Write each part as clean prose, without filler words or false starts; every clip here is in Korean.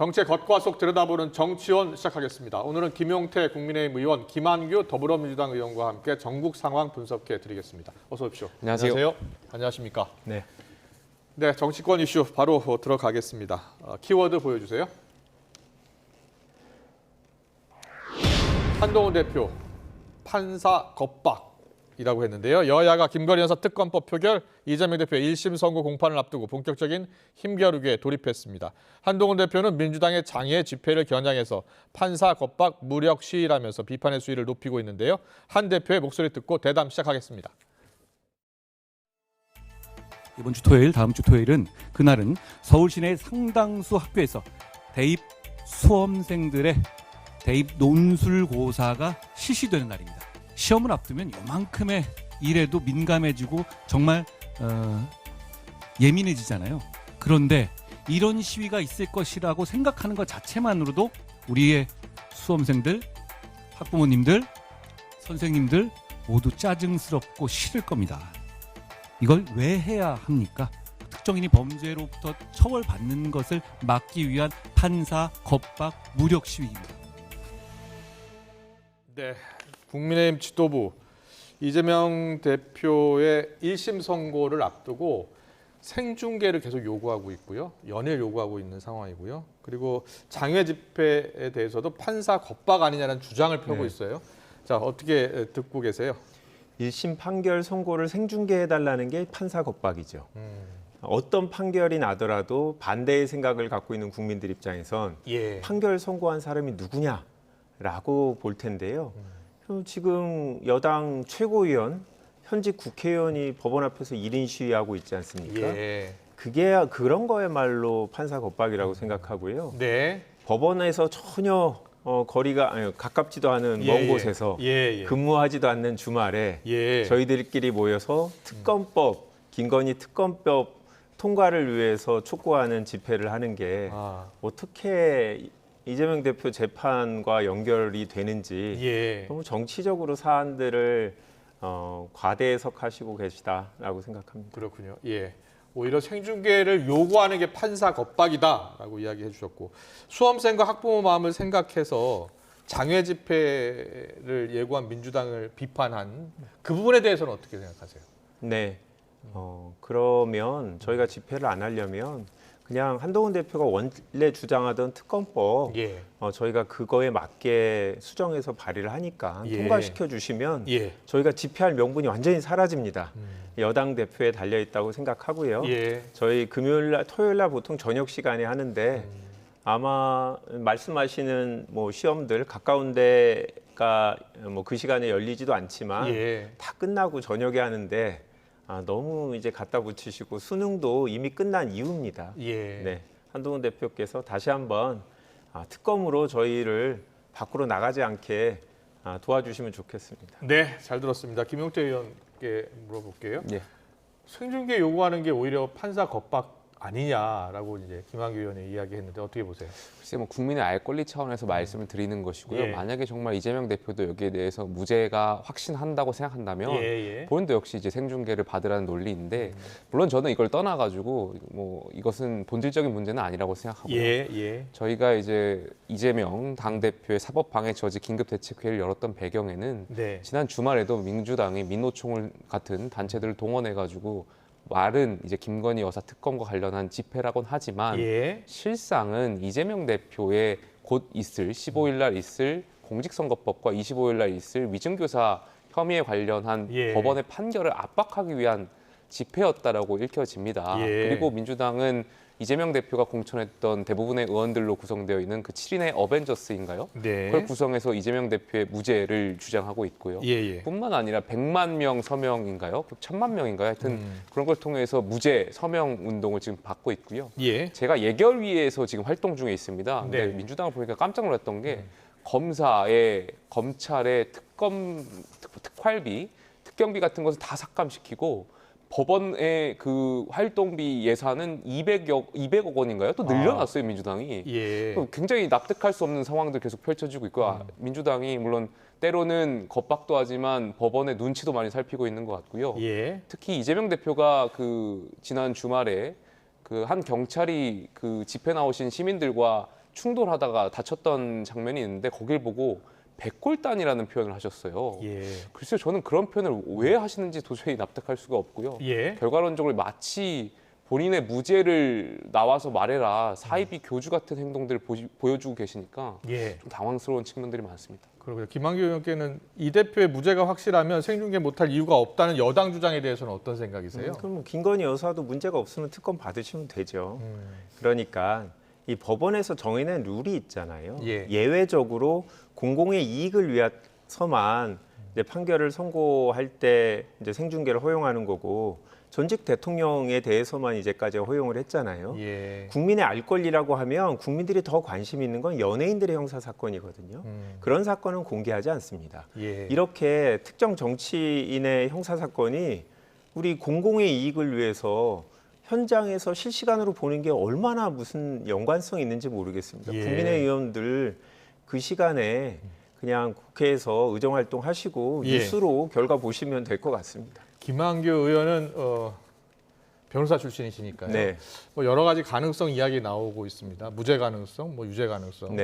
정치의 겉과 속 들여다보는 정치원 시작하겠습니다. 오늘은 김용태 국민의힘 의원, 김한규 더불어민주당 의원과 함께 전국 상황 분석해 드리겠습니다. 어서 오십시오. 안녕하세요. 안녕하십니까. 네. 네, 정치권 이슈 바로 들어가겠습니다. 키워드 보여주세요. 한동훈 대표, 판사 겁박이라고 했는데요. 여야가 김건희 여사 특검법 표결, 이재명 대표의 1심 선고 공판을 앞두고 본격적인 힘겨루기에 돌입했습니다. 한동훈 대표는 민주당의 장외 집회를 겨냥해서 판사 겁박 무력 시위라면서 비판의 수위를 높이고 있는데요. 한 대표의 목소리 듣고 대담 시작하겠습니다. 이번 주 토요일, 다음 주 토요일은 그날은 서울 시내 상당수 학교에서 대입 수험생들의 대입 논술고사가 실시되는 날입니다. 시험을 앞두면 이만큼의 일에도 민감해지고 정말 예민해지잖아요. 그런데 이런 시위가 있을 것이라고 생각하는 것 자체만으로도 우리의 수험생들, 학부모님들, 선생님들 모두 짜증스럽고 싫을 겁니다. 이걸 왜 해야 합니까? 특정인이 범죄로부터 처벌받는 것을 막기 위한 판사 겁박 무력 시위입니다. 네, 국민의힘 지도부 이재명 대표의 1심 선고를 앞두고 생중계를 계속 요구하고 있고요. 연일 요구하고 있는 상황이고요. 그리고 장외 집회에 대해서도 판사 겁박 아니냐는 주장을 펴고 있어요. 자, 어떻게 듣고 계세요? 1심 판결 선고를 생중계해달라는 게 판사 겁박이죠. 어떤 판결이 나더라도 반대의 생각을 갖고 있는 국민들 입장에선 판결 선고한 사람이 누구냐라고 볼 텐데요. 지금 여당 최고위원, 현직 국회의원이 법원 앞에서 1인 시위하고 있지 않습니까? 그게 그런 거야말로 판사 겁박이라고 생각하고요. 네. 법원에서 전혀 거리가 가깝지도 않은 먼 곳에서 근무하지도 않는 주말에 저희들끼리 모여서 특검법, 김건희 특검법 통과를 위해서 촉구하는 집회를 하는 게 어떻게 이재명 대표 재판과 연결이 되는지 너무 정치적으로 사안들을 과대 해석하시고 계시다라고 생각합니다. 그렇군요. 오히려 생중계를 요구하는 게 판사 겁박이다라고 이야기해 주셨고, 수험생과 학부모 마음을 생각해서 장외 집회를 예고한 민주당을 비판한 그 부분에 대해서는 어떻게 생각하세요? 네. 그러면 저희가 집회를 안 하려면 그냥 한동훈 대표가 원래 주장하던 특검법 저희가 그거에 맞게 수정해서 발의를 하니까 통과시켜 주시면 저희가 집회할 명분이 완전히 사라집니다. 여당 대표에 달려 있다고 생각하고요. 저희 토요일 날 보통 저녁 시간에 하는데 아마 말씀하시는 시험들 가까운 데가 그 시간에 열리지도 않지만 다 끝나고 저녁에 하는데 너무 이제 갖다 붙이시고 수능도 이미 끝난 이유입니다. 네, 한동훈 대표께서 다시 한번 특검으로 저희를 밖으로 나가지 않게 도와주시면 좋겠습니다. 네, 잘 들었습니다. 김용태 의원께 물어볼게요. 생중계 요구하는 게 오히려 판사 겁박 아니냐라고 이제 김한규 의원이 이야기했는데 어떻게 보세요? 글쎄 국민의 알 권리 차원에서 말씀을 드리는 것이고요. 만약에 정말 이재명 대표도 여기에 대해서 무죄가 확신한다고 생각한다면 본인도 역시 이제 생중계를 받으라는 논리인데 물론 저는 이걸 떠나가지고 이것은 본질적인 문제는 아니라고 생각하고요. 저희가 이제 이재명 당 대표의 사법방해 저지 긴급대책회의를 열었던 배경에는 지난 주말에도 민주당이 민노총 같은 단체들을 동원해가지고 말은 이제 김건희 여사 특검과 관련한 집회라고는 하지만 실상은 이재명 대표의 곧 있을 15일 날 있을 공직선거법과 25일 날 있을 위증교사 혐의에 관련한 법원의 판결을 압박하기 위한 집회였다라고 읽혀집니다. 그리고 민주당은 이재명 대표가 공천했던 대부분의 의원들로 구성되어 있는 그 7인의 어벤져스인가요? 그걸 구성해서 이재명 대표의 무죄를 주장하고 있고요. 뿐만 아니라 100만 명 서명인가요? 1000만 명인가요? 하여튼 그런 걸 통해서 무죄 서명 운동을 지금 받고 있고요. 제가 예결위에서 지금 활동 중에 있습니다. 근데 민주당을 보니까 깜짝 놀랐던 게 검찰의 특활비, 특경비 같은 것을 다 삭감시키고 법원의 그 활동비 예산은 200억 원인가요? 또 늘려놨어요, 민주당이. 굉장히 납득할 수 없는 상황들 계속 펼쳐지고 있고 민주당이 물론 때로는 겁박도 하지만 법원의 눈치도 많이 살피고 있는 것 같고요. 특히 이재명 대표가 그 지난 주말에 그 한 경찰이 그 집회 나오신 시민들과 충돌하다가 다쳤던 장면이 있는데 거길 보고 백골단이라는 표현을 하셨어요. 글쎄요, 저는 그런 표현을 왜 하시는지 도저히 납득할 수가 없고요. 결과론적으로 마치 본인의 무죄를 나와서 말해라, 사이비 교주 같은 행동들을 보여주고 계시니까 좀 당황스러운 측면들이 많습니다. 그러고요. 김한규 의원께는 이 대표의 무죄가 확실하면 생중계 못할 이유가 없다는 여당 주장에 대해서는 어떤 생각이세요? 그럼 뭐 김건희 여사도 문제가 없으면 특검 받으시면 되죠. 그러니까 이 법원에서 정해낸 룰이 있잖아요. 예외적으로 공공의 이익을 위해서만 이제 판결을 선고할 때 이제 생중계를 허용하는 거고, 전직 대통령에 대해서만 이제까지 허용을 했잖아요. 국민의 알 권리라고 하면 국민들이 더 관심 있는 건 연예인들의 형사 사건이거든요. 그런 사건은 공개하지 않습니다. 이렇게 특정 정치인의 형사 사건이 우리 공공의 이익을 위해서 현장에서 실시간으로 보는 게 얼마나 무슨 연관성이 있는지 모르겠습니다. 국민의의원들 그 시간에 그냥 국회에서 의정활동 하시고 뉴스로 결과 보시면 될 것 같습니다. 김한규 의원은 변호사 출신이시니까요. 뭐 여러 가지 가능성 이야기 나오고 있습니다. 무죄 가능성, 뭐 유죄 가능성.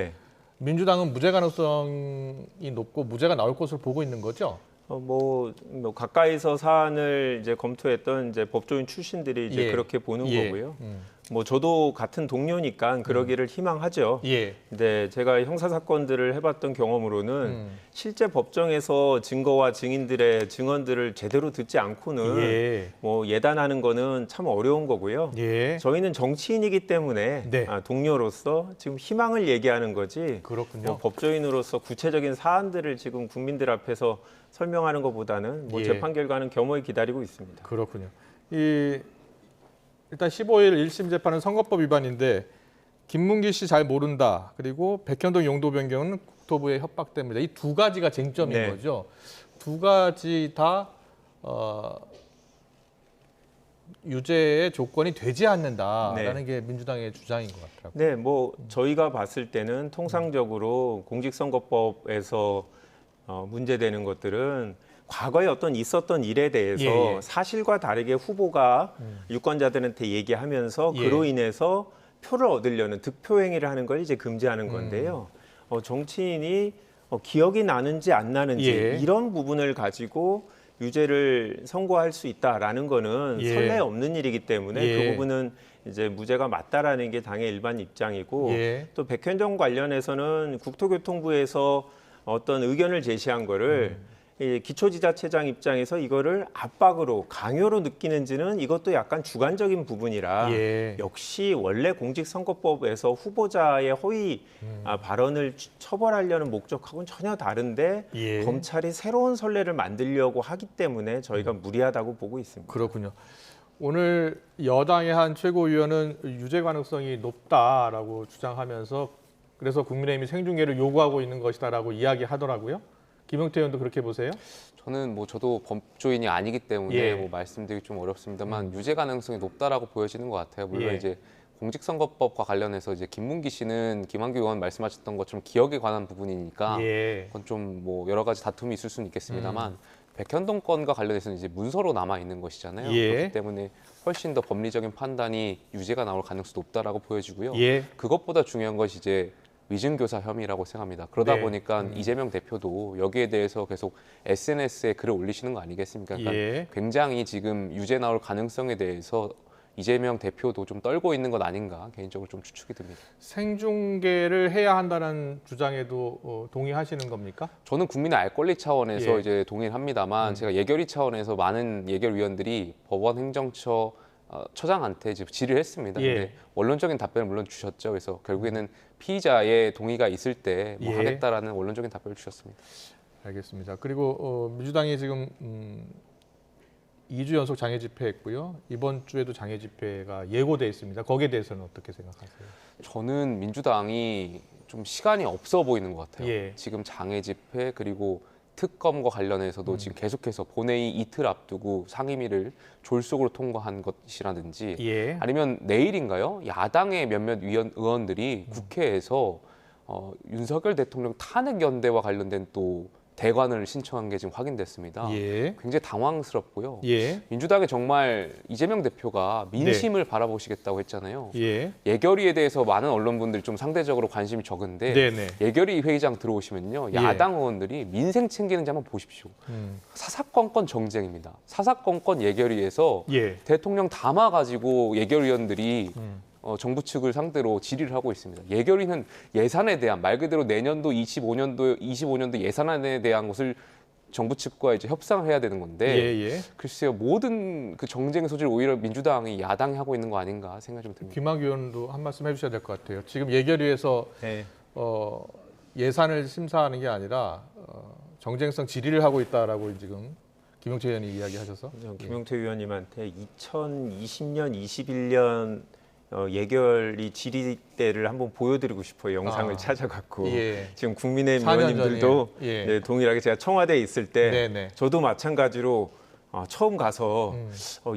민주당은 무죄 가능성이 높고 무죄가 나올 것으로 보고 있는 거죠? 뭐 가까이서 사안을 이제 검토했던 이제 법조인 출신들이 이제 그렇게 보는 거고요. 뭐 저도 같은 동료니까 그러기를 희망하죠. 근데 제가 형사 사건들을 해봤던 경험으로는 실제 법정에서 증거와 증인들의 증언들을 제대로 듣지 않고는 뭐 예단하는 거는 참 어려운 거고요. 저희는 정치인이기 때문에 동료로서 지금 희망을 얘기하는 거지. 뭐 법조인으로서 구체적인 사안들을 지금 국민들 앞에서 설명하는 것보다는 뭐 재판 결과는 겸허히 기다리고 있습니다. 그렇군요. 일단 15일 1심 재판은 선거법 위반인데 김문기 씨 잘 모른다. 그리고 백현동 용도 변경은 국토부의 협박 때문이다. 이 두 가지가 쟁점인 거죠. 두 가지 다 유죄의 조건이 되지 않는다라는 게 민주당의 주장인 것 같더라고요. 뭐 저희가 봤을 때는 통상적으로 공직선거법에서 문제되는 것들은 과거에 어떤 있었던 일에 대해서 사실과 다르게 후보가 유권자들한테 얘기하면서 그로 인해서 표를 얻으려는 득표 행위를 하는 걸 이제 금지하는 건데요. 정치인이 기억이 나는지 안 나는지 이런 부분을 가지고 유죄를 선고할 수 있다라는 거는 선례 없는 일이기 때문에 그 부분은 이제 무죄가 맞다라는 게 당의 일반 입장이고, 또 백현정 관련해서는 국토교통부에서 어떤 의견을 제시한 거를 기초지자체장 입장에서 이거를 압박으로 강요로 느끼는지는 이것도 약간 주관적인 부분이라 역시 원래 공직선거법에서 후보자의 허위 발언을 처벌하려는 목적하고는 전혀 다른데 검찰이 새로운 선례를 만들려고 하기 때문에 저희가 무리하다고 보고 있습니다. 그렇군요. 오늘 여당의 한 최고위원은 유죄 가능성이 높다라고 주장하면서 그래서 국민의힘이 생중계를 요구하고 있는 것이다라고 이야기하더라고요. 김용태 의원도 그렇게 보세요? 저는 뭐 저도 법조인이 아니기 때문에 뭐 말씀드리기 좀 어렵습니다만 유죄 가능성이 높다라고 보여지는 것 같아요. 물론 이제 공직선거법과 관련해서 이제 김문기 씨는 김한규 의원 말씀하셨던 것처럼 기억에 관한 부분이니까 그건 좀 뭐 여러 가지 다툼이 있을 수는 있겠습니다만 백현동 건과 관련해서는 이제 문서로 남아 있는 것이잖아요. 그렇기 때문에 훨씬 더 법리적인 판단이 유죄가 나올 가능성이 높다라고 보여지고요. 그것보다 중요한 것이 이제 위증교사 혐의라고 생각합니다. 그러다 보니까 이재명 대표도 여기에 대해서 계속 SNS에 글을 올리시는 거 아니겠습니까? 그러니까 굉장히 지금 유죄 나올 가능성에 대해서 이재명 대표도 좀 떨고 있는 것 아닌가 개인적으로 좀 추측이 듭니다. 생중계를 해야 한다는 주장에도 동의하시는 겁니까? 저는 국민의 알 권리 차원에서 이제 동의를 합니다만 제가 예결위 차원에서 많은 예결위원들이 법원 행정처 처장한테 이제 질의를 했습니다. 근데 원론적인 답변을 물론 주셨죠. 그래서 결국에는 피의자의 동의가 있을 때 뭐 하겠다라는 원론적인 답변을 주셨습니다. 알겠습니다. 그리고 민주당이 지금 2주 연속 장애 집회했고요. 이번 주에도 장애 집회가 예고돼 있습니다. 거기에 대해서는 어떻게 생각하세요? 저는 민주당이 좀 시간이 없어 보이는 것 같아요. 지금 장애 집회 그리고 특검과 관련해서도 지금 계속해서 본회의 이틀 앞두고 상임위를 졸속으로 통과한 것이라든지 아니면 내일인가요? 야당의 몇몇 의원들이 국회에서 윤석열 대통령 탄핵 연대와 관련된 또 대관을 신청한 게 지금 확인됐습니다. 예. 굉장히 당황스럽고요. 예. 민주당이 정말 이재명 대표가 민심을 바라보시겠다고 했잖아요. 예. 예결위에 대해서 많은 언론분들이 좀 상대적으로 관심이 적은데 네네. 예결위 회의장 들어오시면요. 예. 야당 의원들이 민생 챙기는지 한번 보십시오. 사사건건 정쟁입니다. 사사건건 예결위에서 예. 대통령 담아가지고 예결위원들이 정부 측을 상대로 질의를 하고 있습니다. 예결위는 예산에 대한 말 그대로 내년도 25년도 예산안에 대한 것을 정부 측과 이제 협상을 해야 되는 건데 예. 글쎄요 모든 그 정쟁의 소지를 오히려 민주당이 야당이 하고 있는 거 아닌가 생각이 좀 듭니다. 김학 의원도 한 말씀 해주셔야 될 것 같아요. 지금 예결위에서 네. 예산을 심사하는 게 아니라 정쟁성 질의를 하고 있다라고 지금 김용태 의원이 이야기하셔서 김용태 의원님한테 2020년, 21년 예결위 질의 때를 한번 보여드리고 싶어요. 영상을 찾아갖고 예. 지금 국민의힘 4년 의원님들도 전이에요. 예. 네, 동일하게 제가 청와대에 있을 때 네네. 저도 마찬가지로 처음 가서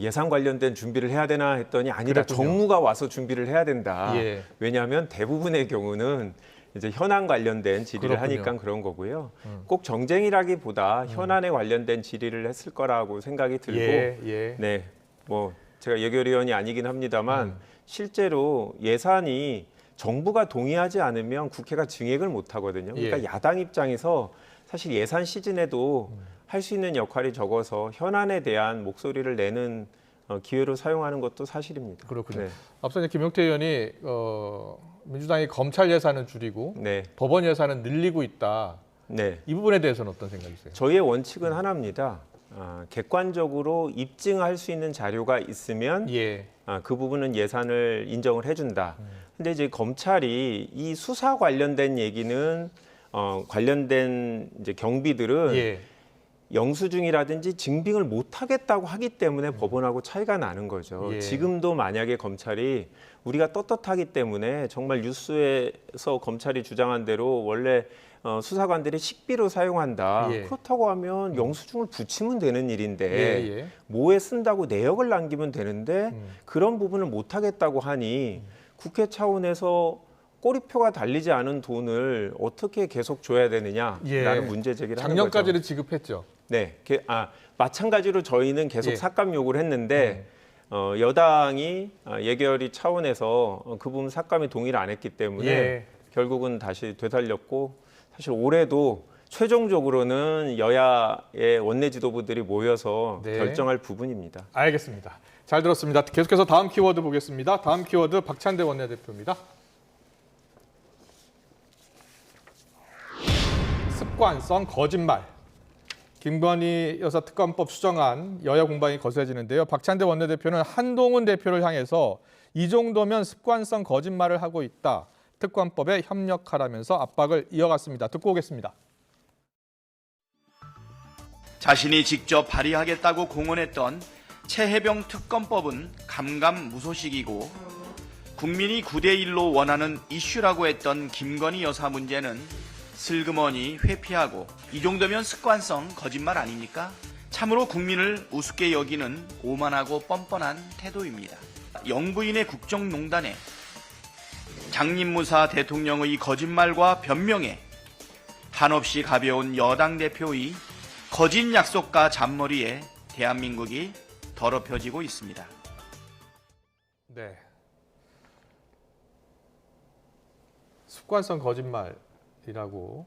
예산 관련된 준비를 해야 되나 했더니 아니다. 그랬군요. 정무가 와서 준비를 해야 된다. 예. 왜냐하면 대부분의 경우는 이제 현안 관련된 질의를 그렇군요. 하니까 그런 거고요. 꼭 정쟁이라기보다 현안에 관련된 질의를 했을 거라고 생각이 들고 예. 네, 뭐 제가 예결위원이 아니긴 합니다만 실제로 예산이 정부가 동의하지 않으면 국회가 증액을 못 하거든요. 그러니까 예. 야당 입장에서 사실 예산 시즌에도 할 수 있는 역할이 적어서 현안에 대한 목소리를 내는 기회로 사용하는 것도 사실입니다. 그렇군요. 네. 앞서 이제 김용태 의원이 민주당이 검찰 예산은 줄이고 네. 법원 예산은 늘리고 있다. 네. 이 부분에 대해서는 어떤 생각이세요? 저희의 원칙은 하나입니다. 객관적으로 입증할 수 있는 자료가 있으면 예. 그 부분은 예산을 인정을 해준다. 근데 이제 검찰이 이 수사 관련된 얘기는 관련된 이제 경비들은 예. 영수증이라든지 증빙을 못 하겠다고 하기 때문에 법원하고 차이가 나는 거죠. 예. 지금도 만약에 검찰이 우리가 떳떳하기 때문에 정말 뉴스에서 검찰이 주장한 대로 원래 수사관들이 식비로 사용한다. 예. 그렇다고 하면 영수증을 붙이면 되는 일인데 예. 뭐에 쓴다고 내역을 남기면 되는데 그런 부분을 못 하겠다고 하니 국회 차원에서 꼬리표가 달리지 않은 돈을 어떻게 계속 줘야 되느냐라는 예. 문제 제기를 하는 거죠. 작년까지는 지급했죠. 네, 마찬가지로 저희는 계속 예. 삭감 요구를 했는데 여당이 예결위 차원에서 그 부분 삭감에 동의를 안 했기 때문에 예. 결국은 다시 되살렸고 사실 올해도 최종적으로는 여야의 원내 지도부들이 모여서 네. 결정할 부분입니다. 알겠습니다. 잘 들었습니다. 계속해서 다음 키워드 보겠습니다. 다음 키워드 박찬대 원내대표입니다. 습관성 거짓말. 김건희 여사 특검법 수정안 여야 공방이 거세지는데요. 박찬대 원내대표는 한동훈 대표를 향해서 이 정도면 습관성 거짓말을 하고 있다. 특검법에 협력하라면서 압박을 이어갔습니다. 듣고 오겠습니다. 자신이 직접 발의하겠다고 공언했던 최혜병 특검법은 감감무소식이고 국민이 9대1로 원하는 이슈라고 했던 김건희 여사 문제는 슬그머니 회피하고 이 정도면 습관성 거짓말 아닙니까? 참으로 국민을 우습게 여기는 오만하고 뻔뻔한 태도입니다. 영부인의 국정농단에 장님무사 대통령의 거짓말과 변명에 한없이 가벼운 여당 대표의 거짓 약속과 잔머리에 대한민국이 더럽혀지고 있습니다. 네. 습관성 거짓말이라고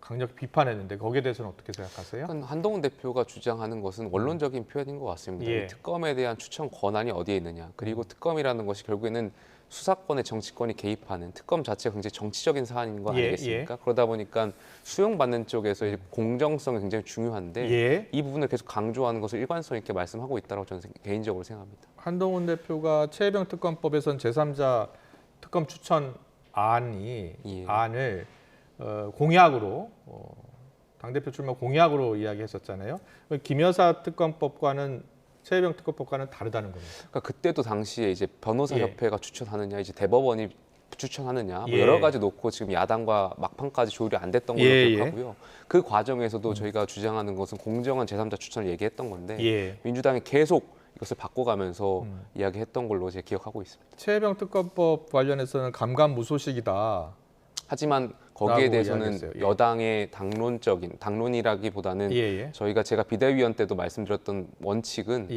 강력히 비판했는데 거기에 대해서는 어떻게 생각하세요? 한동훈 대표가 주장하는 것은 원론적인 표현인 것 같습니다. 예. 이 특검에 대한 추천 권한이 어디에 있느냐. 그리고 특검이라는 것이 결국에는 수사권에 정치권이 개입하는 특검 자체가 굉장히 정치적인 사안인 거 아니겠습니까? 그러다 보니까 수용받는 쪽에서 이제 공정성이 굉장히 중요한데 이 부분을 계속 강조하는 것을 일관성 있게 말씀하고 있다고 저는 개인적으로 생각합니다. 한동훈 대표가 최혜병 특검법에선 제3자 특검 추천 안을 공약으로 당대표 출마 공약으로 이야기했었잖아요. 김 여사 특검법과는 최혜병 특검법과는 다르다는 겁니다. 그러니까 그때도 당시에 이제 변호사협회가 추천하느냐, 이제 대법원이 추천하느냐, 뭐 예. 여러 가지 놓고 지금 야당과 막판까지 조율이 안 됐던 걸로 기억하고요. 그 과정에서도 저희가 주장하는 것은 공정한 제3자 추천을 얘기했던 건데 민주당이 계속 이것을 바꿔가면서 이야기했던 걸로 제가 기억하고 있습니다. 최혜병 특검법 관련해서는 감감무소식이다. 하지만 거기에 라고 대해서는 이야기했어요. 예. 여당의 당론이라기보다는 제가 비대위원 때도 말씀드렸던 원칙은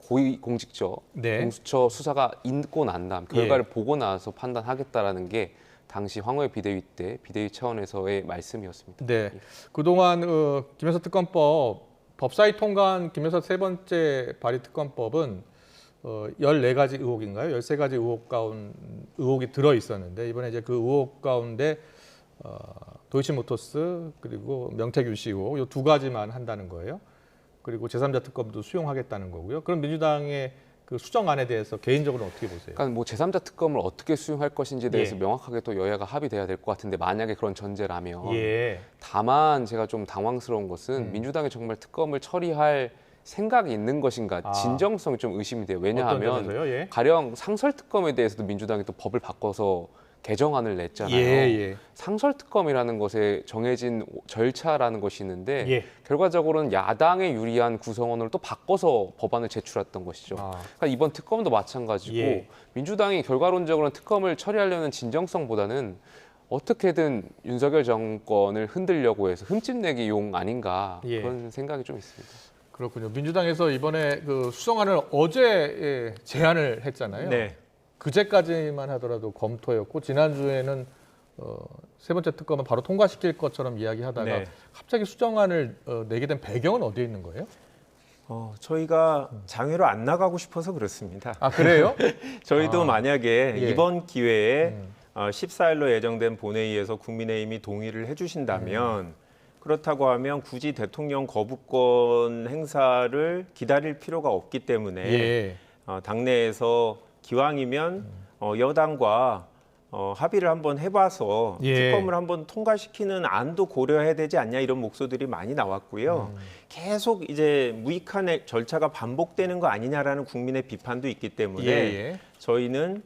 고위공직者공수처 수사가 있고 난 다음 결과를 보고 나서 판단하겠다라는 게 당시 황호의 비대위 때 비대위 차원에서의 말씀이었습니다. 네, 그동안 김현석 특검법 법사위 통과한 김현석 세 번째 발의 특검법은 14가지 의혹인가요? 13가지 의혹이 들어 있었는데 이번에 이제 그 의혹 가운데 도이치모터스 그리고 명태균 씨 의혹 이 두 가지만 한다는 거예요. 그리고 제3자 특검도 수용하겠다는 거고요. 그럼 민주당의 그 수정안에 대해서 개인적으로 어떻게 보세요? 그러니까 뭐 제3자 특검을 어떻게 수용할 것인지에 대해서 명확하게 또 여야가 합의돼야 될 것 같은데 만약에 그런 전제라면 다만 제가 좀 당황스러운 것은 민주당이 정말 특검을 처리할 생각이 있는 것인가 진정성이 좀 의심이 돼요. 왜냐하면 가령 상설특검에 대해서도 민주당이 또 법을 바꿔서 개정안을 냈잖아요. 상설특검이라는 것에 정해진 절차라는 것이 있는데 결과적으로는 야당에 유리한 구성원을 또 바꿔서 법안을 제출했던 것이죠. 그러니까 이번 특검도 마찬가지고 민주당이 결과론적으로는 특검을 처리하려는 진정성보다는 어떻게든 윤석열 정권을 흔들려고 해서 흠집내기용 아닌가 그런 생각이 좀 있습니다. 그렇군요. 민주당에서 이번에 그 수정안을 어제 제안을 했잖아요. 네. 그제까지만 하더라도 검토였고 지난주에는 세 번째 특검은 바로 통과시킬 것처럼 이야기하다가 갑자기 수정안을 내게 된 배경은 어디에 있는 거예요? 저희가 장외로 안 나가고 싶어서 그렇습니다. 아, 그래요? 저희도 만약에 이번 기회에 14일로 예정된 본회의에서 국민의힘이 동의를 해주신다면 그렇다고 하면 굳이 대통령 거부권 행사를 기다릴 필요가 없기 때문에 당내에서 기왕이면 여당과 합의를 한번 해봐서 특검을 한번 통과시키는 안도 고려해야 되지 않냐 이런 목소리들이 많이 나왔고요. 계속 이제 무익한 절차가 반복되는 거 아니냐라는 국민의 비판도 있기 때문에 저희는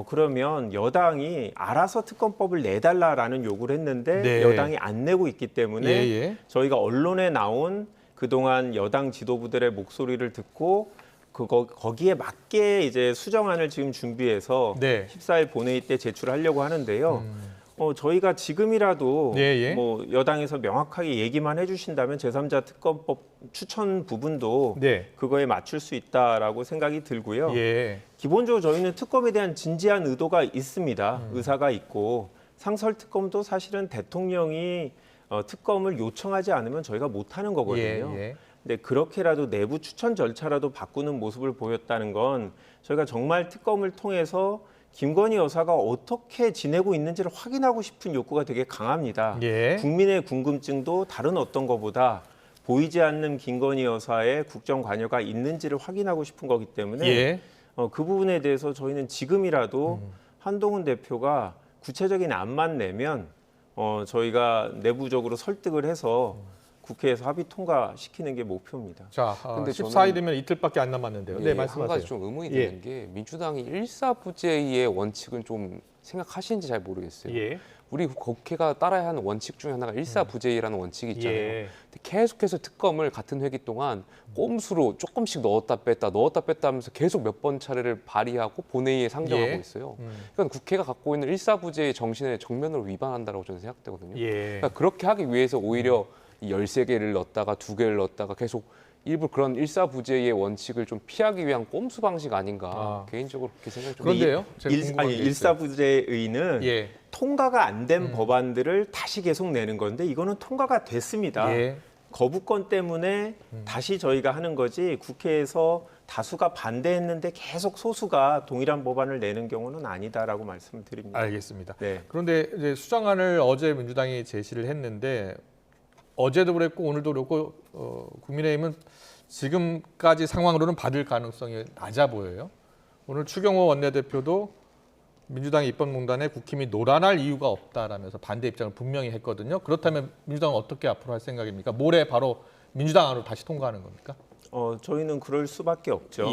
그러면 여당이 알아서 특검법을 내달라라는 요구를 했는데 여당이 안 내고 있기 때문에 저희가 언론에 나온 그동안 여당 지도부들의 목소리를 듣고 거기에 맞게 이제 수정안을 지금 준비해서 14일 본회의 때 제출하려고 하는데요. 저희가 지금이라도 뭐 여당에서 명확하게 얘기만 해주신다면 제3자 특검법 추천 부분도 그거에 맞출 수 있다라고 생각이 들고요. 기본적으로 저희는 특검에 대한 진지한 의도가 있습니다. 의사가 있고 상설 특검도 사실은 대통령이 특검을 요청하지 않으면 저희가 못하는 거거든요. 근데 그렇게라도 내부 추천 절차라도 바꾸는 모습을 보였다는 건 저희가 정말 특검을 통해서 김건희 여사가 어떻게 지내고 있는지를 확인하고 싶은 욕구가 되게 강합니다. 국민의 궁금증도 다른 어떤 것보다 보이지 않는 김건희 여사의 국정 관여가 있는지를 확인하고 싶은 거기 때문에 그 부분에 대해서 저희는 지금이라도 한동훈 대표가 구체적인 안만 내면 저희가 내부적으로 설득을 해서 국회에서 합의 통과시키는 게 목표입니다. 자, 근데 14일이면 이틀밖에 안 남았는데요. 네, 말씀하세요. 한 가지 좀 의문이 드는 게 민주당이 일사부재의 원칙은 좀 생각하시는지 잘 모르겠어요. 우리 국회가 따라야 하는 원칙 중에 하나가 일사부재라는 원칙이 있잖아요. 근데 계속해서 특검을 같은 회기 동안 꼼수로 조금씩 넣었다 뺐다 하면서 계속 몇 번 차례를 발의하고 본회의에 상정하고 있어요. 그러니까 국회가 갖고 있는 일사부재의 정신에 정면으로 위반한다고 저는 생각되거든요. 그러니까 그렇게 하기 위해서 오히려 13개를 넣었다가 2개를 넣었다가 계속 일부 그런 일사부재의 원칙을 좀 피하기 위한 꼼수 방식 아닌가 개인적으로 그렇게 생각이 좀 그런데요. 일사부재의는 통과가 안 된 법안들을 다시 계속 내는 건데 이거는 통과가 됐습니다. 거부권 때문에 다시 저희가 하는 거지 국회에서 다수가 반대했는데 계속 소수가 동일한 법안을 내는 경우는 아니다라고 말씀을 드립니다. 알겠습니다. 그런데 이제 수정안을 어제 민주당이 제시를 했는데 어제도 그랬고 오늘도 그렇고 국민의힘은 지금까지 상황으로는 받을 가능성이 낮아 보여요. 오늘 추경호 원내대표도 민주당의 입법농단에 국힘이 노란할 이유가 없다라면서 반대 입장을 분명히 했거든요. 그렇다면 민주당은 어떻게 앞으로 할 생각입니까? 모레 바로 민주당 안으로 다시 통과하는 겁니까? 저희는 그럴 수밖에 없죠.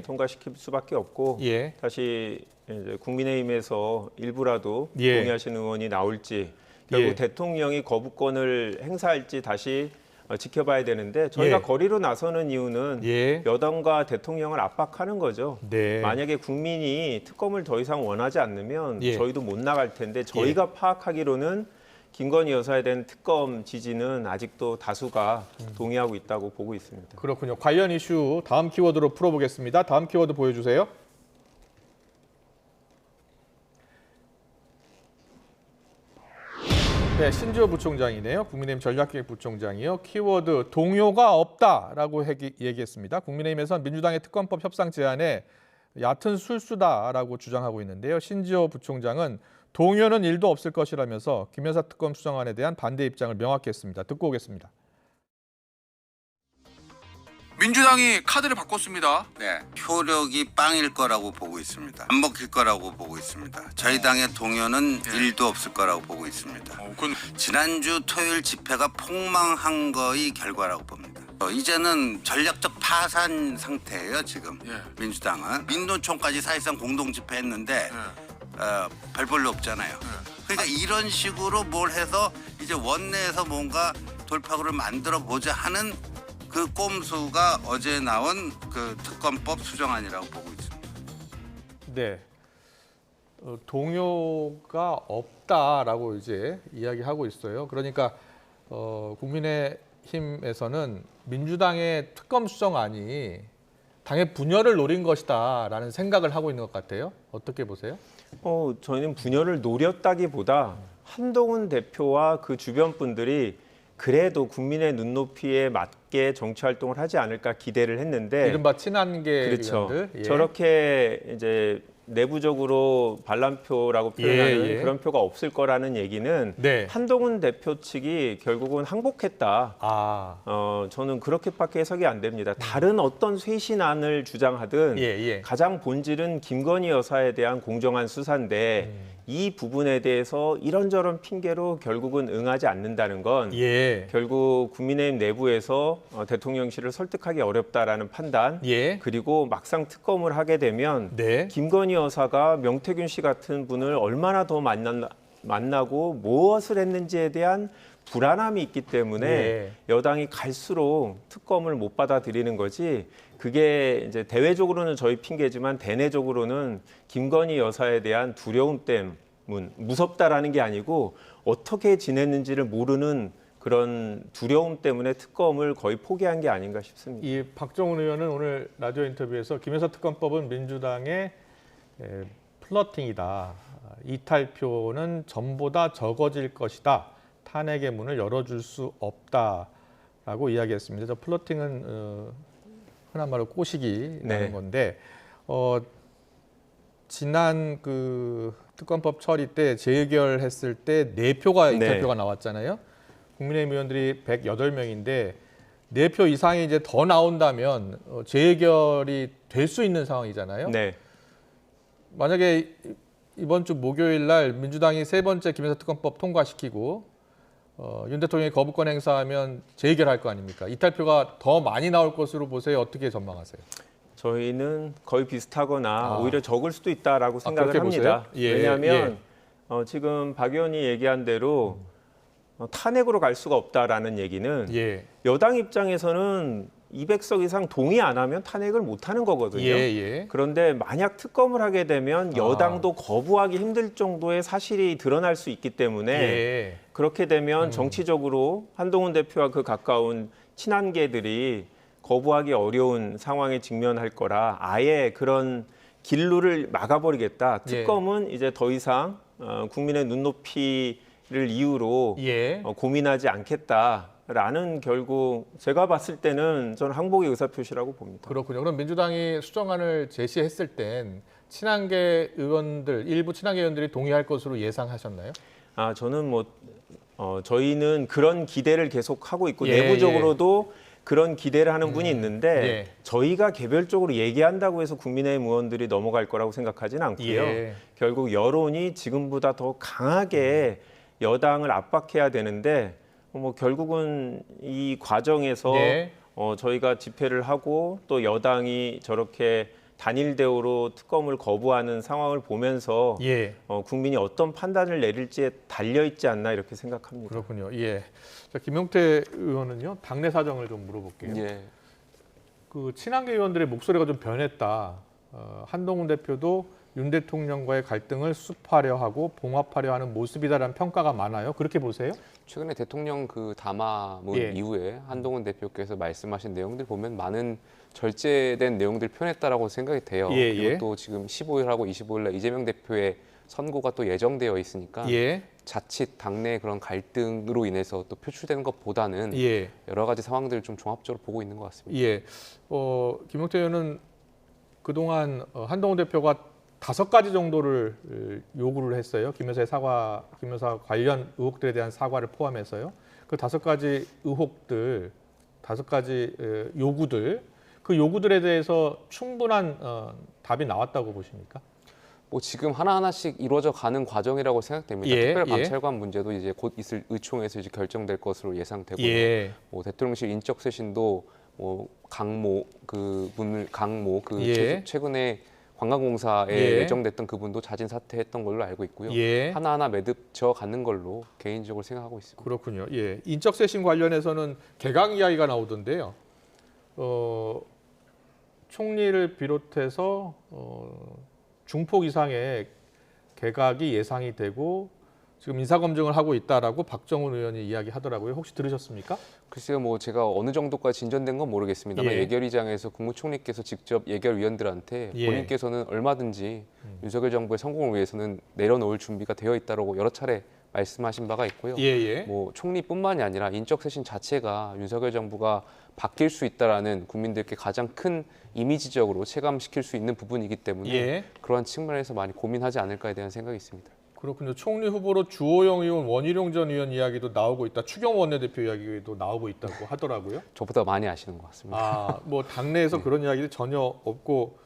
통과시킬 수밖에 없고 다시 이제 국민의힘에서 일부라도 동의하시는 의원이 나올지 결국 대통령이 거부권을 행사할지 다시 지켜봐야 되는데 저희가 예. 거리로 나서는 이유는 예. 여당과 대통령을 압박하는 거죠. 네. 만약에 국민이 특검을 더 이상 원하지 않으면 예. 저희도 못 나갈 텐데 저희가 파악하기로는 김건희 여사에 대한 특검 지지는 아직도 다수가 동의하고 있다고 보고 있습니다. 그렇군요. 관련 이슈 다음 키워드로 풀어보겠습니다. 다음 키워드 보여주세요. 네, 신지호 부총장이네요. 국민의힘 전략기획부총장이요. 키워드 동요가 없다라고 얘기했습니다. 국민의힘에서는 민주당의 특검법 협상 제안에 얕은 술수다라고 주장하고 있는데요. 신지호 부총장은 동요는 1도 없을 것이라면서 김 여사 특검 수정안에 대한 반대 입장을 명확히 했습니다. 듣고 오겠습니다. 민주당이 카드를 바꿨습니다. 네, 효력이 빵일 거라고 보고 있습니다. 안 먹힐 거라고 보고 있습니다. 저희 당의 동요는 일도 없을 거라고 보고 있습니다. 지난주 토요일 집회가 폭망한 거의 결과라고 봅니다. 이제는 전략적 파산 상태예요, 지금. 민주당은. 민노총까지 사실상 공동 집회했는데 별 볼일 없잖아요. 그러니까 이런 식으로 뭘 해서 이제 원내에서 뭔가 돌파구를 만들어 보자 하는 그 꼼수가 어제 나온 그 특검법 수정안이라고 보고 있습니다. 네, 동요가 없다라고 이제 이야기하고 있어요. 그러니까 국민의힘에서는 민주당의 특검 수정안이 당의 분열을 노린 것이다라는 생각을 하고 있는 것 같아요. 어떻게 보세요? 저희는 분열을 노렸다기보다 한동훈 대표와 그 주변 분들이 그래도 국민의 눈높이에 맞게 정치 활동을 하지 않을까 기대를 했는데 이른바 친한계 그렇죠. 의원들. 예. 저렇게 이제 내부적으로 반란표라고 표현하는 예. 그런 표가 없을 거라는 얘기는 네. 한동훈 대표 측이 결국은 항복했다. 저는 그렇게밖에 해석이 안 됩니다. 다른 어떤 쇄신안을 주장하든 예. 가장 본질은 김건희 여사에 대한 공정한 수사인데 이 부분에 대해서 이런저런 핑계로 결국은 응하지 않는다는 건 예. 결국 국민의힘 내부에서 대통령실을 설득하기 어렵다라는 판단 예. 그리고 막상 특검을 하게 되면 네. 김건희 여사가 명태균 씨 같은 분을 얼마나 더 만나고 무엇을 했는지에 대한 불안함이 있기 때문에 예. 여당이 갈수록 특검을 못 받아들이는 거지 그게 이제 대외적으로는 저희 핑계지만 대내적으로는 김건희 여사에 대한 두려움 때문 무섭다라는 게 아니고 어떻게 지냈는지를 모르는 그런 두려움 때문에 특검을 거의 포기한 게 아닌가 싶습니다. 이 박정훈 의원은 오늘 라디오 인터뷰에서 김여사 특검법은 민주당의 플러팅이다. 이탈표는 전보다 적어질 것이다. 탄핵의 문을 열어줄 수 없다라고 이야기했습니다. 저 플러팅은 흔한 말로 꼬시기라는 네. 건데 지난 그 특검법 처리 때 재의결했을 때 4표가 이탈표가 나왔잖아요. 국민의힘 의원들이 108명인데 4표 이상이 이제 더 나온다면 재의결이 될 수 있는 상황이잖아요. 네. 만약에 이번 주 목요일 날 민주당이 3번째 김여사 특검법 통과시키고 윤 대통령이 거부권 행사하면 재의결할 거 아닙니까? 이탈표가 더 많이 나올 것으로 보세요. 어떻게 전망하세요? 저희는 거의 비슷하거나 오히려 적을 수도 있다라고 생각을 합니다. 예, 왜냐하면 지금 박 의원이 얘기한 대로 탄핵으로 갈 수가 없다라는 얘기는 여당 입장에서는 200석 이상 동의 안 하면 탄핵을 못 하는 거거든요. 그런데 만약 특검을 하게 되면 여당도 거부하기 힘들 정도의 사실이 드러날 수 있기 때문에 그렇게 되면 정치적으로 한동훈 대표와 그 가까운 친한계들이 거부하기 어려운 상황에 직면할 거라 아예 그런 길로를 막아버리겠다. 특검은 이제 더 이상 국민의 눈높이를 이유로 고민하지 않겠다라는 결국 제가 봤을 때는 저는 항복의 의사표시라고 봅니다. 그렇군요. 그럼 민주당이 수정안을 제시했을 땐 친한계 의원들, 일부 친한계 의원들이 동의할 것으로 예상하셨나요? 저는 저희는 그런 기대를 계속 하고 있고 내부적으로도 그런 기대를 하는 분이 있는데 저희가 개별적으로 얘기한다고 해서 국민의힘 의원들이 넘어갈 거라고 생각하지는 않고요. 결국 여론이 지금보다 더 강하게 여당을 압박해야 되는데 결국은 이 과정에서 저희가 집회를 하고 또 여당이 저렇게 단일 대우로 특검을 거부하는 상황을 보면서 예. 국민이 어떤 판단을 내릴지에 달려 있지 않나 이렇게 생각합니다. 그렇군요. 예. 자, 김용태 의원은요. 당내 사정을 좀 물어볼게요. 예. 그 친한계 의원들의 목소리가 좀 변했다. 한동훈 대표도 윤 대통령과의 갈등을 수습하려 하고 봉합하려 하는 모습이다라는 평가가 많아요. 그렇게 보세요? 최근에 대통령 그 담화문 예. 이후에 한동훈 대표께서 말씀하신 내용들 보면 많은 절제된 내용들 표현했다라고 생각이 돼요. 예, 그리고 예. 또 지금 15일하고 25일날 이재명 대표의 선고가 또 예정되어 있으니까 예. 자칫 당내 그런 갈등으로 인해서 또 표출되는 것보다는 예. 여러 가지 상황들을 좀 종합적으로 보고 있는 것 같습니다. 예. 김용태 의원은 그동안 한동훈 대표가 5가지 정도를 요구를 했어요. 김 여사 관련 의혹들에 대한 사과를 포함해서요. 그 5가지 의혹들, 5가지 요구들, 그 요구들에 대해서 충분한 답이 나왔다고 보십니까? 뭐 지금 하나하나씩 이루어져 가는 과정이라고 생각됩니다. 예, 특별감찰관 문제도 이제 곧 있을 의총에서 이제 결정될 것으로 예상되고요. 예. 뭐 대통령실 인적 쇄신도 뭐 강모 예. 최근에 관광공사에 예. 예정됐던 그분도 자진 사퇴했던 걸로 알고 있고요. 예. 하나하나 매듭져 가는 걸로 개인적으로 생각하고 있습니다. 그렇군요. 예. 인적 쇄신 관련해서는 개각 이야기가 나오던데요. 총리를 비롯해서 중폭 이상의 개각이 예상이 되고 지금 인사검증을 하고 있다라고 박정훈 의원이 이야기하더라고요. 혹시 들으셨습니까? 글쎄요, 뭐 제가 어느 정도까지 진전된 건 모르겠습니다만 예. 예결위장에서 국무총리께서 직접 예결위원들한테 예. 본인께서는 얼마든지 윤석열 정부의 성공을 위해서는 내려놓을 준비가 되어 있다라고 여러 차례 말씀하신 바가 있고요. 예. 뭐 총리뿐만이 아니라 인적 쇄신 자체가 윤석열 정부가 바뀔 수 있다라는 국민들께 가장 큰 이미지적으로 체감시킬 수 있는 부분이기 때문에 예. 그러한 측면에서 많이 고민하지 않을까에 대한 생각이 있습니다. 그렇군요. 총리 후보로 주호영 의원, 원희룡 전 의원 이야기도 나오고 있다. 추경 원내대표 이야기도 나오고 있다고 하더라고요. 저보다 많이 아시는 것 같습니다. 아, 뭐 당내에서 그런 이야기는 전혀 없고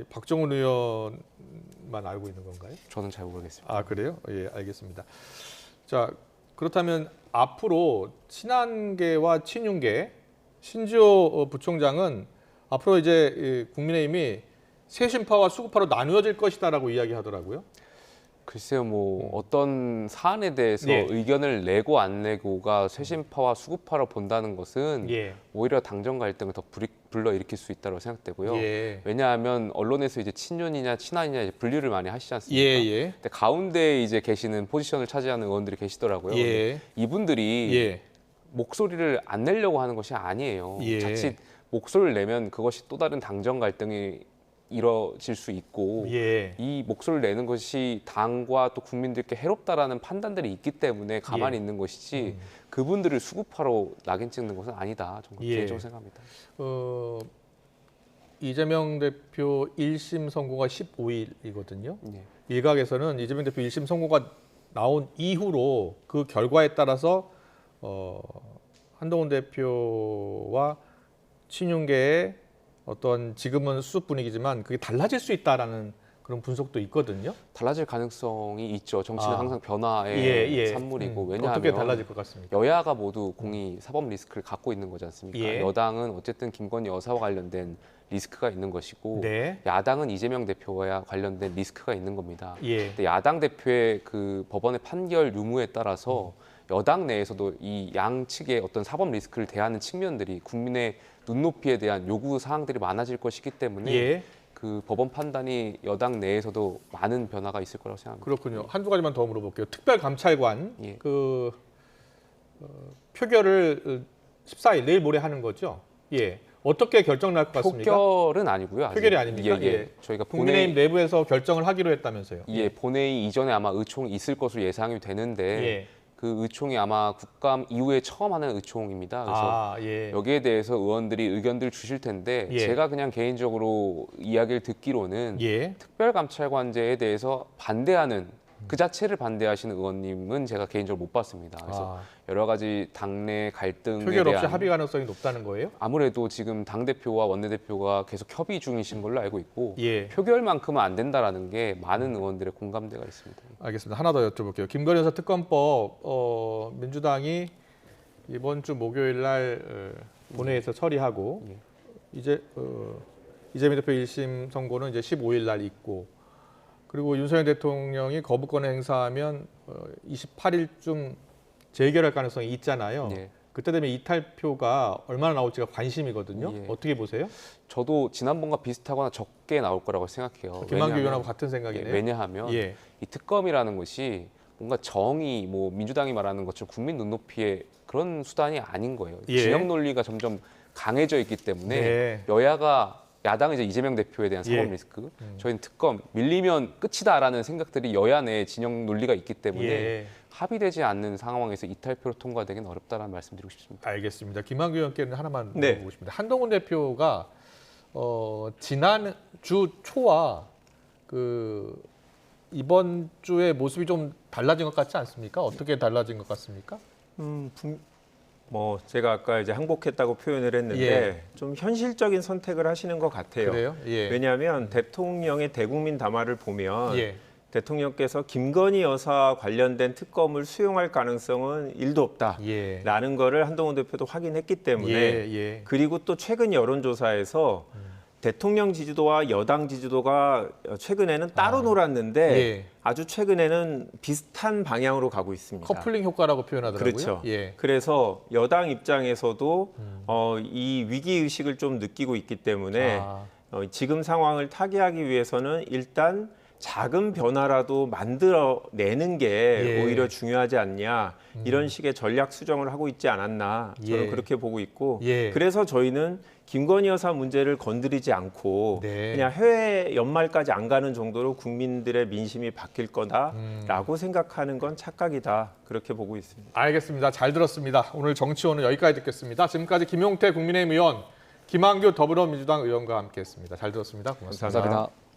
박정훈 의원만 알고 있는 건가요? 저는 잘 모르겠습니다. 아, 그래요? 예, 알겠습니다. 자, 그렇다면 앞으로 친한계와 친윤계 신지호 부총장은 앞으로 이제 국민의힘이 세신파와 수구파로 나누어질 것이다라고 이야기하더라고요. 글쎄요, 뭐 어떤 사안에 대해서 네. 의견을 내고 안 내고가 쇄신파와 수구파로 본다는 것은 예. 오히려 당정 갈등을 더 불러일으킬 수 있다고 생각되고요. 예. 왜냐하면 언론에서 이제 친윤이냐 친한이냐 이제 분류를 많이 하시지 않습니까? 예. 근데 가운데 이제 계시는 포지션을 차지하는 의원들이 계시더라고요. 예. 이분들이 예. 목소리를 안 내려고 하는 것이 아니에요. 예. 자칫 목소리를 내면 그것이 또 다른 당정 갈등이 이뤄질 수 있고 예. 이 목소리를 내는 것이 당과 또 국민들께 해롭다라는 판단들이 있기 때문에 가만히 예. 있는 것이지 그분들을 수구파로 낙인 찍는 것은 아니다. 저는 예. 개인적으로 생각합니다. 이재명 대표 1심 선고가 15일이거든요. 예. 일각에서는 이재명 대표 1심 선고가 나온 이후로 그 결과에 따라서 한동훈 대표와 친윤계의 어떤 지금은 수습 분위기지만 그게 달라질 수 있다라는 그런 분석도 있거든요. 달라질 가능성이 있죠. 정치는 아. 항상 변화의 산물이고 왜냐하면 어떻게 달라질 것 같습니까? 여야가 모두 공이 사법 리스크를 갖고 있는 거지 않습니까? 예. 여당은 어쨌든 김건희 여사와 관련된 리스크가 있는 것이고 네. 야당은 이재명 대표와 관련된 리스크가 있는 겁니다. 예. 근데 야당 대표의 그 법원의 판결 유무에 따라서 여당 내에서도 이 양측의 어떤 사법 리스크를 대하는 측면들이 국민의 눈높이에 대한 요구 사항들이 많아질 것이기 때문에 예. 그 법원 판단이 여당 내에서도 많은 변화가 있을 거라고 생각합니다. 그렇군요. 한두 가지만 더 물어볼게요. 특별감찰관 예. 표결을 14일 내일 모레 하는 거죠? 예. 어떻게 결정 날 것 같습니까? 표결은 아니고요. 아직. 표결이 아닙니까? 예. 저희가 국민의힘 내부에서 결정을 하기로 했다면서요? 본회의 이전에 아마 의총이 있을 것으로 예상이 되는데 예. 그 의총이 아마 국감 이후에 처음 하는 의총입니다. 그래서 예. 여기에 대해서 의원들이 의견들 주실 텐데 예. 제가 그냥 개인적으로 이야기를 듣기로는 예. 특별감찰관제에 대해서 반대하는 그 자체를 반대하시는 의원님은 제가 개인적으로 못 봤습니다. 그래서 여러 가지 당내 갈등에 표결 없이 대한 합의 가능성이 높다는 거예요? 아무래도 지금 당 대표와 원내 대표가 계속 협의 중이신 걸로 알고 있고 예. 표결만큼은 안 된다라는 게 많은 의원들의 공감대가 있습니다. 알겠습니다. 하나 더 여쭤볼게요. 김건희 여사 특검법 민주당이 이번 주 목요일 날 본회의에서 처리하고 이제 이재명 대표 1심 선고는 이제 15일 날 있고, 그리고 윤석열 대통령이 거부권을 행사하면 28일쯤 재결할 가능성이 있잖아요. 예. 그때 되면 이탈표가 얼마나 나올지가 관심이거든요. 예. 어떻게 보세요? 저도 지난번과 비슷하거나 적게 나올 거라고 생각해요. 김한규 왜냐하면- 의원하고 같은 생각이네요. 예, 왜냐하면 예. 이 특검이라는 것이 뭔가 정의, 뭐 민주당이 말하는 것처럼 국민 눈높이의 그런 수단이 아닌 거예요. 예. 진영 논리가 점점 강해져 있기 때문에 네. 여야가 야당은 이제 이재명 대표에 대한 사법 예. 리스크, 저희는 특검 밀리면 끝이다라는 생각들이 여야 내 진영 논리가 있기 때문에 예. 합의되지 않는 상황에서 이탈표로 통과되기는 어렵다라는 말씀드리고 싶습니다. 알겠습니다. 김한규 의원께는 하나만 네. 물어보고 싶습니다. 한동훈 대표가 지난 주 초와 그 이번 주의 모습이 좀 달라진 것 같지 않습니까? 어떻게 달라진 것 같습니까? 뭐 제가 아까 이제 항복했다고 표현을 했는데 예. 좀 현실적인 선택을 하시는 것 같아요. 그래요? 예. 왜냐하면 대통령의 대국민 담화를 보면 예. 대통령께서 김건희 여사 관련된 특검을 수용할 가능성은 1도 없다라는 예. 거를 한동훈 대표도 확인했기 때문에 예. 그리고 또 최근 여론조사에서 대통령 지지도와 여당 지지도가 최근에는 따로 놀았는데 예. 아주 최근에는 비슷한 방향으로 가고 있습니다. 커플링 효과라고 표현하더라고요. 그렇죠. 예. 그래서 여당 입장에서도 이 위기 의식을 좀 느끼고 있기 때문에 지금 상황을 타개하기 위해서는 일단 작은 변화라도 만들어내는 게 예. 오히려 중요하지 않냐 이런 식의 전략 수정을 하고 있지 않았나 저는 예. 그렇게 보고 있고 예. 그래서 저희는 김건희 여사 문제를 건드리지 않고 네. 그냥 해외 연말까지 안 가는 정도로 국민들의 민심이 바뀔 거다라고 생각하는 건 착각이다 그렇게 보고 있습니다. 알겠습니다. 잘 들었습니다. 오늘 정치원은 여기까지 듣겠습니다. 지금까지 김용태 국민의힘 의원, 김한규 더불어민주당 의원과 함께했습니다. 잘 들었습니다. 고맙습니다. 감사합니다.